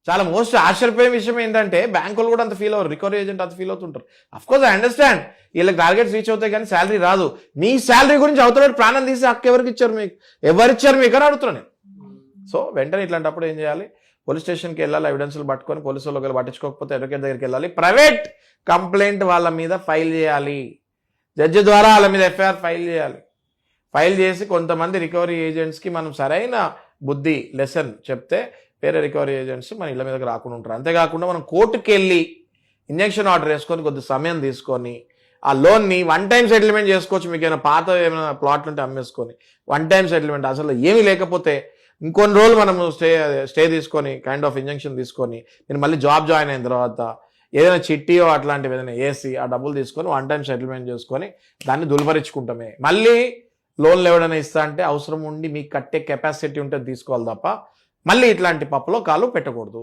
చాలా మోస్ట్ ఆశ్చర్యపోయే విషయం ఏంటంటే బ్యాంకులు కూడా అంత ఫీల్ అవ్వరు, రికవరీ ఏజెంట్ అంత ఫీల్ అవుతుంటారు. అఫ్కోర్స్ ఐ అండర్స్టాండ్, వీళ్ళకి టార్గెట్స్ రీచ్ అవుతాయి కానీ శాలరీ రాదు. మీ శాలరీ గురించి అవుతాడు ప్రాణం తీసి హక్కు ఎవరికి ఇచ్చారు మీకు, ఎవరిచ్చారు మీకు అని అడుగుతున్నాను నేను. సో వెంటనే ఇట్లాంటప్పుడు ఏం చేయాలి, పోలీస్ స్టేషన్కి వెళ్ళాలి, ఎవిడెన్స్లు పట్టుకొని, పోలీసు వాళ్ళు పట్టించుకోకపోతే అడ్వకేట్ దగ్గరికి వెళ్ళాలి, ప్రైవేట్ కంప్లైంట్ వాళ్ళ మీద ఫైల్ చేయాలి, జడ్జి ద్వారా వాళ్ళ మీద ఎఫ్ఐఆర్ ఫైల్ చేయాలి. ఫైల్ చేసి కొంతమంది రికవరీ ఏజెంట్స్కి మనం సరైన బుద్ధి లెసన్ చెప్తే వేరే రికవరీ ఏజెంట్స్ మన ఇళ్ళ మీదకి రాకుండా ఉంటారు. అంతేకాకుండా మనం కోర్టుకి వెళ్ళి ఇంజెక్షన్ ఆర్డర్ వేసుకొని కొద్ది సమయం తీసుకొని ఆ లోన్ని వన్ టైం సెటిల్మెంట్ చేసుకోవచ్చు. మీకు ఏమైనా పాత ఏమైనా ప్లాట్లు ఉంటే అమ్మేసుకొని వన్ టైం సెటిల్మెంట్, అసలు ఏమీ లేకపోతే ఇంకొన్ని రోజులు మనం స్టే తీసుకొని కైండ్ ఆఫ్ ఇంజెక్షన్ తీసుకొని నేను మళ్ళీ జాబ్ జాయిన్ అయిన తర్వాత ఏదైనా చిట్టియో అట్లాంటివి ఏదైనా వేసి ఆ డబ్బులు తీసుకొని వన్ టైం సెటిల్మెంట్ చేసుకొని దాన్ని దుల్పరించుకుంటామే. మళ్ళీ లోన్లు ఎవడైనా ఇస్తా అంటే అవసరం ఉండి మీకు కట్టే కెపాసిటీ ఉంటే తీసుకోవాలి తప్ప మళ్ళీ ఇట్లాంటి పప్పులో కాలు పెట్టకూడదు.